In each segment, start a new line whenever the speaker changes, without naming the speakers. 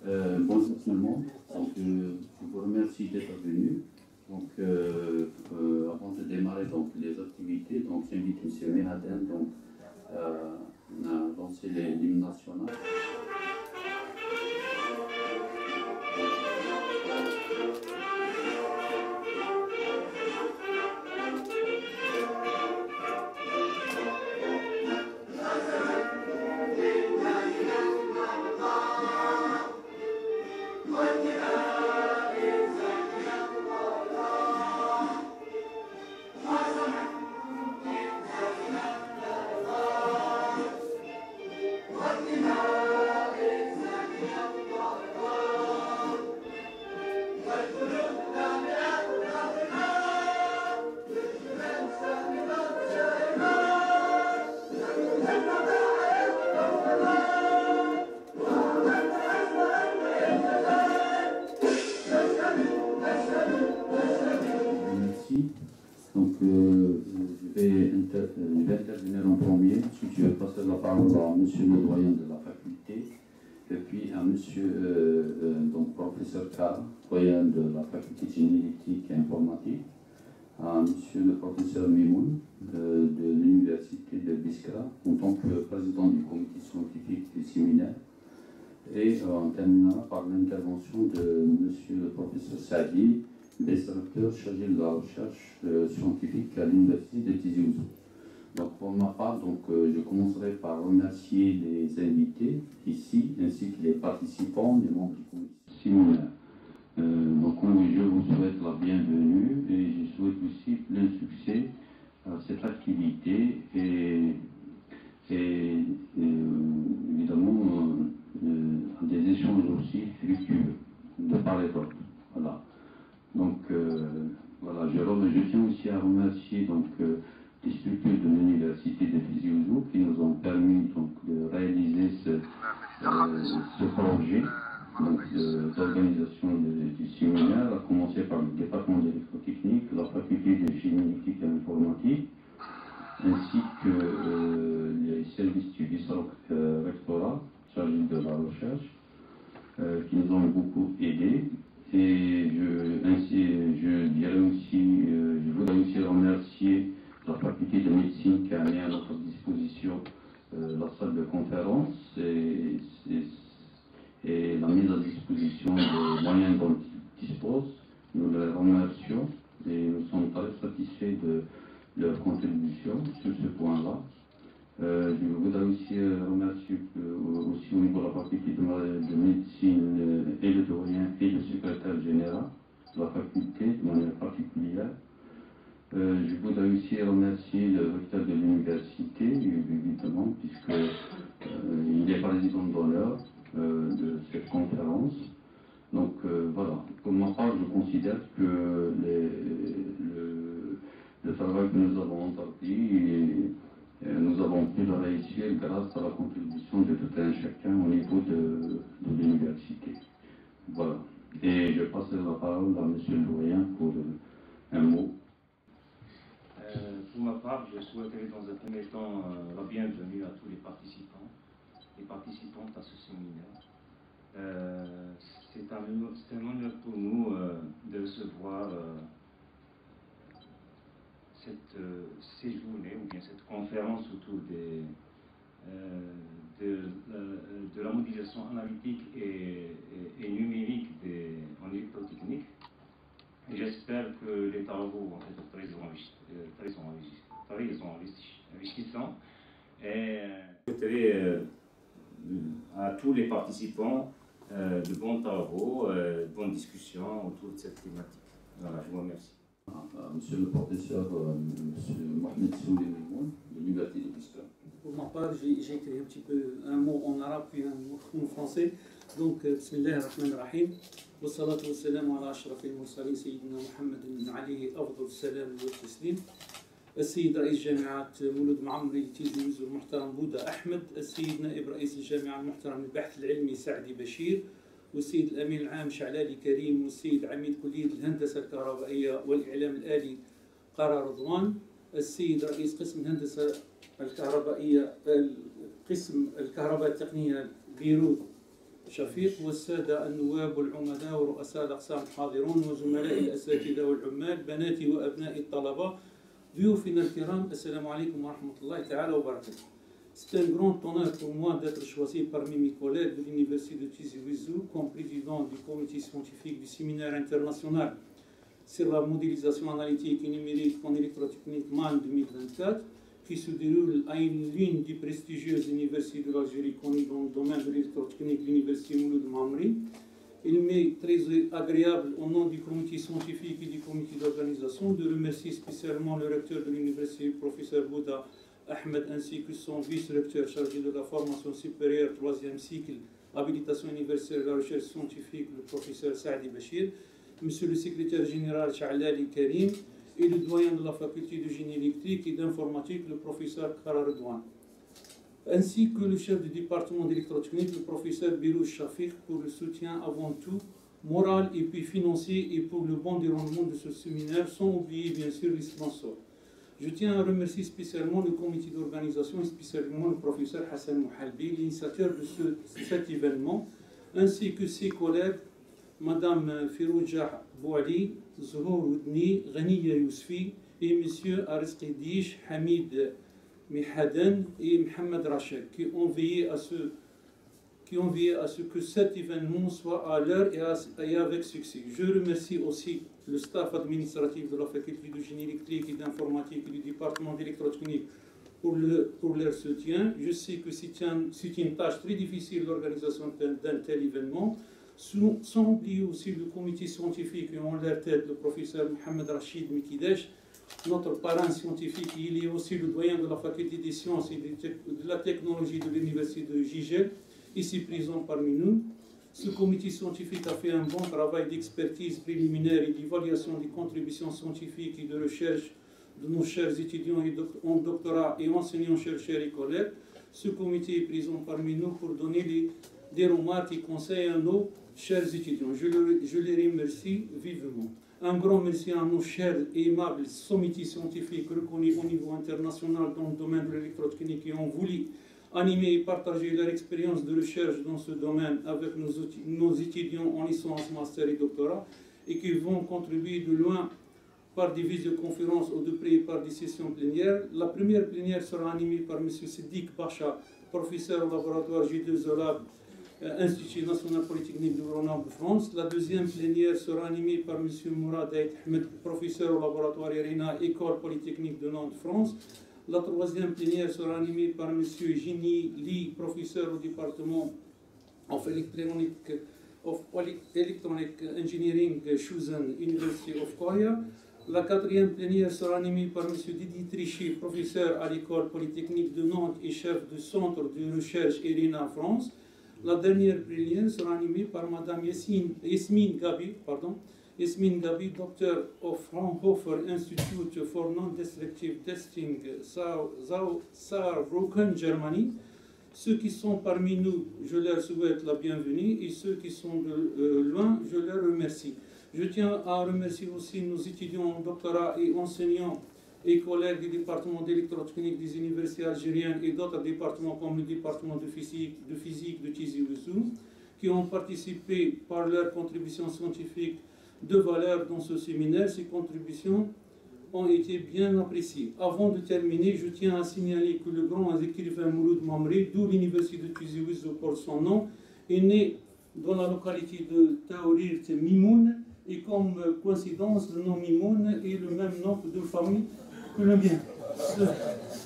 Bonjour tout le monde. Donc, je vous remercie d'être venu. Donc, avant de démarrer donc, les activités, donc j'invite M. Mehaden donc, à lancer l'hymne national. Donc, je vais intervenir en premier, ensuite je vais passer la parole à M. le doyen de la faculté, et puis à M. Donc, professeur Karl, doyen de la faculté de génie électrique et informatique, à M. le professeur Mimoun de l'université de Biskra, en tant que président du comité scientifique du séminaire, et on terminera par l'intervention de M. le professeur Sadi, directeur chargé de la recherche scientifique à l'université de Tizi Ouzou. Donc pour ma part, donc, je commencerai par remercier les invités ici, ainsi que les participants, les membres du comité séminaire. Donc je vous souhaite la bienvenue et je souhaite aussi plein succès à cette activité et évidemment des échanges aussi fructueux de part et d'autre. Voilà. Donc voilà, je tiens aussi à remercier donc, les structures de l'université de Tizi Ouzou qui nous ont permis donc, de réaliser ce projet d'organisation du séminaire, à commencer par le département d'électrotechnique, la faculté de génie électrique et informatique, ainsi que les services du vice-rectorat chargés de la recherche, qui nous ont beaucoup aidés. Et je voudrais aussi remercier la faculté de médecine qui a mis à notre disposition la salle de conférence et la mise à disposition des moyens dont ils disposent. Nous les remercions et nous sommes très satisfaits de leur contribution sur ce point-là. Je voudrais aussi remercier aussi au niveau de la faculté de médecine et le doyen et le secrétaire général de la faculté de manière particulière. Je voudrais aussi remercier le recteur de l'université, évidemment, puisqu'il est président d'honneur de cette conférence. Donc voilà, pour ma part, je considère que le travail que nous avons entrepris, nous avons pu le réussir grâce à la contribution de tout un chacun au niveau de l'université. Voilà. Et je passe la parole à M. le doyen pour un mot.
Pour ma part, je souhaiterais dans un premier temps la bienvenue à tous les participants et participantes à ce séminaire. C'est un honneur pour nous de recevoir ces journées ou bien cette conférence autour de la modélisation analytique et numérique en électrotechnique. Et j'espère que les travaux vont être très enrichissants. Et je souhaiterais à tous les participants de bons travaux, de bonnes discussions autour de cette thématique. Voilà, je vous remercie.
Monsieur le professeur, Monsieur Mohamed Souli Mimoun, de l'université de Biskra.
Pour ma part, j'ai écrit un petit peu un mot en arabe puis un mot en français. Donc, Bismillah ar-Rahman ar-Rahim. والصلاة والسلام على أشرف المرسلين سيدنا محمد عليه أفضل السلام والتسليم. السيد رئيس جامعة مولود معمري تيزي وزو المحترم بودا أحمد، السيد نائب رئيس الجامعة المحترم البحث العلمي سعدي بشير، والسيد الأمين العام شعلالي كريم، والسيد عميد كلية الهندسة الكهربائية والإعلام الآلي قرى رضوان، السيد رئيس قسم الهندسة الكهربائية قسم الكهرباء التقنية بيروت شفيق والسادة النواب والعمداء ورؤساء الأقسام الحاضرون وزملائي الأساتذة والعمال بناتي وأبنائي الطلبة ضيوفنا الكرام السلام عليكم ورحمة الله تعالى وبركاته. C'est un grand honneur pour moi d'être choisi parmi mes collègues de l'Université de Tizi Ouzou comme président du comité scientifique du séminaire international sur la modélisation analytique et numérique en électrotechnique MAN 2024 qui se déroule à une ligne du prestigieuse Université de l'Algérie connue dans le domaine de l'électrotechnique, l'Université Mouloud Mamri. Il m'est très agréable, au nom du comité scientifique et du comité d'organisation, de remercier spécialement le recteur de l'Université, le professeur Bouda Ahmed, ainsi que son vice-recteur chargé de la formation supérieure, 3e cycle, habilitation universitaire et la recherche scientifique, le professeur Saadi Bachir, monsieur le secrétaire général Cha'lali Karim, et le doyen de la faculté de génie électrique et d'informatique, le professeur Kara Redouane, ainsi que le chef du département d'électrotechnique, le professeur Birouj Shafiq, pour le soutien avant tout moral et puis financier et pour le bon déroulement de ce séminaire, sans oublier bien sûr les sponsors. Je tiens à remercier spécialement le comité d'organisation et spécialement le professeur Hassan Mouhalbi, l'initiateur de cet événement, ainsi que ses collègues, Madame Firoujah Bouali, Zuhour Oudni, Ghaniya Yousfi et M. Ariski Dish, Hamid Mihaden et Mohamed Rachel, qui ont veillé à ce que cet événement soit à l'heure et avec succès. Je remercie aussi le staff administratif de la faculté de génie électrique et d'informatique et du département d'électrotechnique pour leur soutien. Je sais que c'est une tâche très difficile l'organisation d'un tel événement. Sans oublier aussi le comité scientifique et en leur tête le professeur Mohamed Rachid Mikidesh, notre parrain scientifique. Il est aussi le doyen de la faculté des sciences et de la technologie de l'université de Gigel, ici présent parmi nous. Ce comité scientifique a fait un bon travail d'expertise préliminaire et d'évaluation des contributions scientifiques et de recherche de nos chers étudiants en doctorat et enseignants-chercheurs et collègues. Ce comité est présent parmi nous pour donner des remarques et conseils à nos chers étudiants. Je les remercie vivement. Un grand merci à nos chers et aimables comités scientifiques reconnus au niveau international dans le domaine de l'électrotechnique qui ont voulu animer et partager leur expérience de recherche dans ce domaine avec nos étudiants en licence, master et doctorat et qui vont contribuer de loin par des visioconférences ou de près par des sessions plénières. La première plénière sera animée par M. Siddiq Bacha, professeur au laboratoire G2ELAB, Institut national polytechnique de Grenoble, France. La deuxième plénière sera animée par M. Mourad Aït Ahmed, professeur au laboratoire IRENA, École polytechnique de Nantes, France. La troisième plénière sera animée par M. Jini Li, professeur au département of Electronic Engineering, Shuzhen, University of Korea. La quatrième plénière sera animée par M. Didier Trichy, professeur à l'École polytechnique de Nantes et chef du centre de recherche IRENA, France. La dernière plénière sera animée par Mme Yasmine Gabi, docteur au Fraunhofer Institute for Non-Destructive Testing, Saarbrücken, Germany. Ceux qui sont parmi nous, je leur souhaite la bienvenue et ceux qui sont de loin, je leur remercie. Je tiens à remercier aussi nos étudiants en doctorat et enseignants et collègues du département d'électrotechnique des universités algériennes et d'autres départements comme le département de physique de Tizi Ouzou, qui ont participé par leurs contributions scientifiques de valeur dans ce séminaire. Ces contributions ont été bien appréciées. Avant de terminer, je tiens à signaler que le grand écrivain Mouloud Mamri, d'où l'université de Tizi Ouzou porte son nom, est né dans la localité de Taourir Mimoun, et comme coïncidence, le nom Mimoun est le même nom de famille que le mien.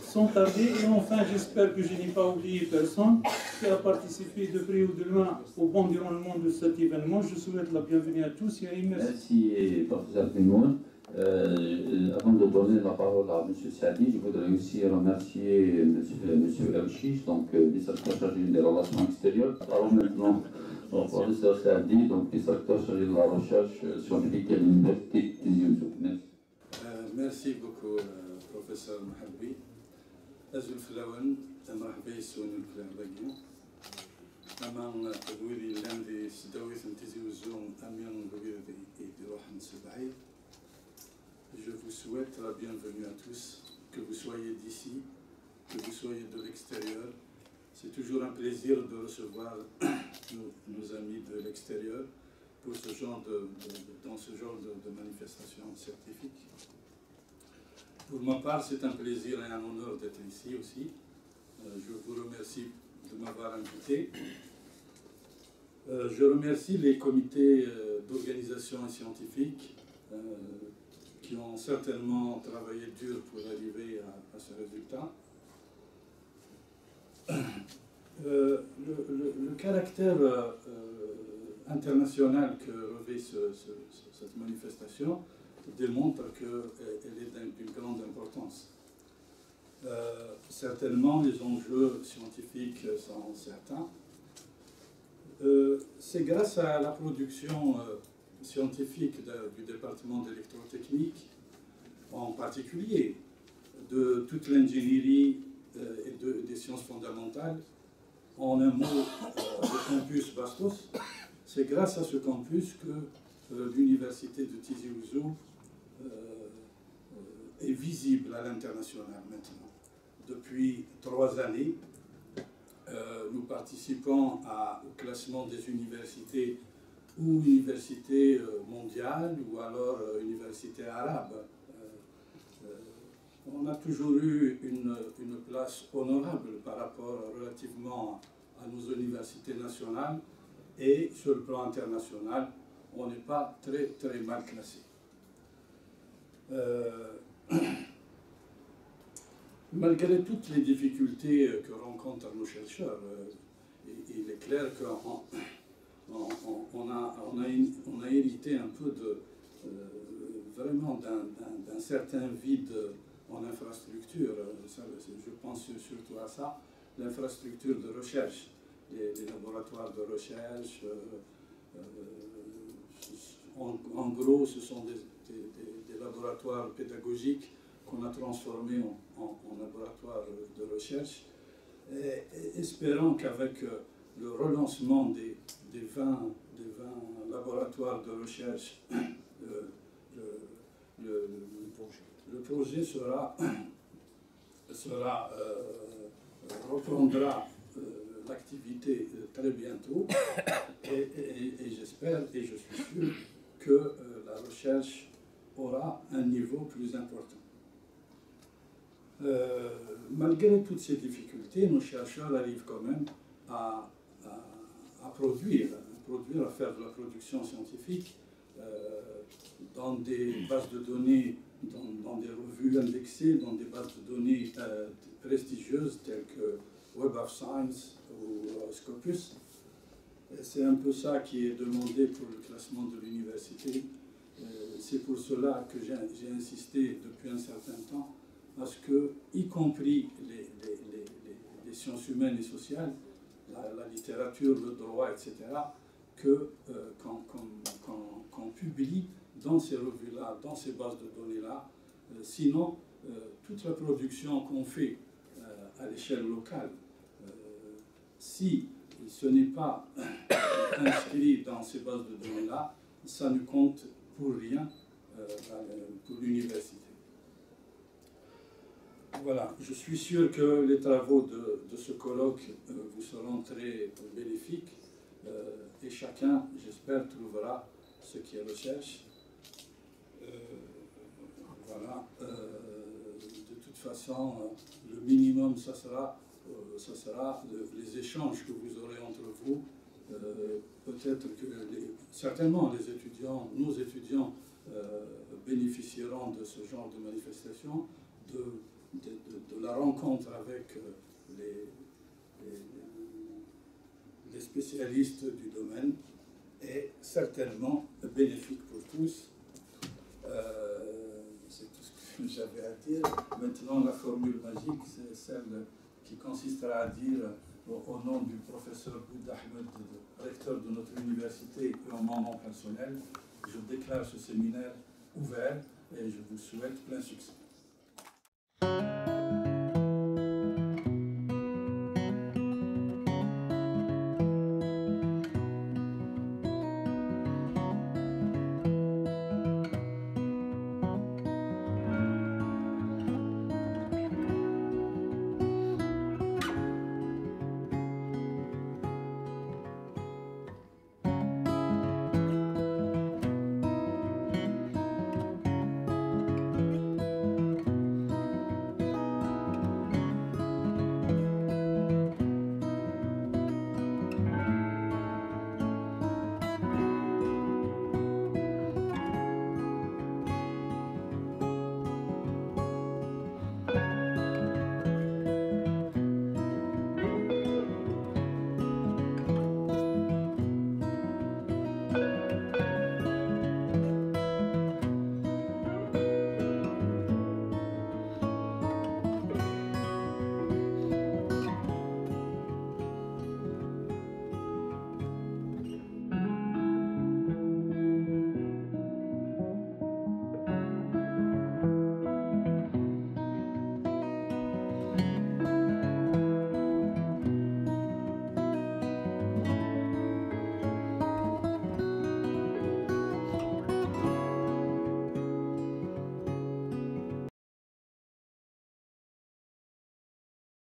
Sans tarder, et enfin j'espère que je n'ai pas oublié personne qui a participé de près ou de loin au bon déroulement de cet événement. Je souhaite la bienvenue à tous et
merci. Merci, professeur Mimoun. Avant de donner la parole à M. Saadi, je voudrais aussi remercier M. Elchiche, donc directeur chargé des relations extérieures. Parlons maintenant au professeur Saadi, donc directeur chargé de la recherche scientifique à l'Université de Tizi Ouzou. Merci.
Merci beaucoup, professeur Mouhalbi. أزول فلاون مرحبا يسون الفلاون أما تدويري لاندي سداوي ثمتزي وزوم أميان بغير دي روح نسبعي. Je vous souhaite la bienvenue à tous, que vous soyez d'ici, que vous soyez de l'extérieur. C'est toujours un plaisir de recevoir nos amis de l'extérieur pour dans ce genre de manifestation scientifique. Pour ma part, c'est un plaisir et un honneur d'être ici aussi. Je vous remercie de m'avoir invité. Je remercie les comités d'organisation scientifique qui ont certainement travaillé dur pour arriver à ce résultat. Le caractère international que revêt cette manifestation démontre qu'elle est d'une grande importance. Certainement, les enjeux scientifiques sont certains. C'est grâce à la production scientifique du département d'électrotechnique, en particulier de toute l'ingénierie et des sciences fondamentales, en un mot, le campus Bastos. C'est grâce à ce campus que l'université de Tizi Ouzou est visible à l'international maintenant. Depuis 3 années, nous participons au classement des universités ou universités mondiales ou alors universités arabes. On a toujours eu une place honorable par rapport relativement à nos universités nationales, et sur le plan international, on n'est pas très mal classé. Malgré toutes les difficultés que rencontrent nos chercheurs, il est clair qu'on a hérité un peu vraiment d'un certain vide en infrastructure. Je pense surtout à ça, l'infrastructure de recherche, les laboratoires de recherche. En gros, ce sont des laboratoires pédagogiques qu'on a transformés en laboratoires de recherche, espérant qu'avec le relancement des 20 laboratoires de recherche, le projet reprendra l'activité très bientôt, et j'espère et je suis sûr que la recherche aura un niveau plus important. Malgré toutes ces difficultés, nos chercheurs arrivent quand même à produire, à faire de la production scientifique dans des bases de données, dans des revues indexées, dans des bases de données prestigieuses telles que Web of Science ou Scopus. C'est un peu ça qui est demandé pour le classement de l'université. C'est pour cela que j'ai insisté depuis un certain temps à ce que, y compris les sciences humaines et sociales, la littérature, le droit, etc., qu'on publie dans ces revues-là, dans ces bases de données-là. Sinon, toute la production qu'on fait à l'échelle locale, si ce n'est pas inscrit dans ces bases de données-là, ça ne compte pour rien pour l'université. Voilà, je suis sûr que les travaux de ce colloque vous seront très bénéfiques, et chacun, j'espère, trouvera ce qu'il recherche. Voilà, de toute façon, le minimum, ça sera les échanges que vous aurez entre vous. Peut-être que certainement les étudiants, nos étudiants bénéficieront de ce genre de manifestation, de la rencontre avec les spécialistes du domaine, est certainement bénéfique pour tous. C'est tout ce que j'avais à dire. Maintenant, la formule magique, c'est celle qui consistera à dire, au nom du professeur Boud Ahmed, recteur de notre université, et en mon nom personnel, je déclare ce séminaire ouvert et je vous souhaite plein succès.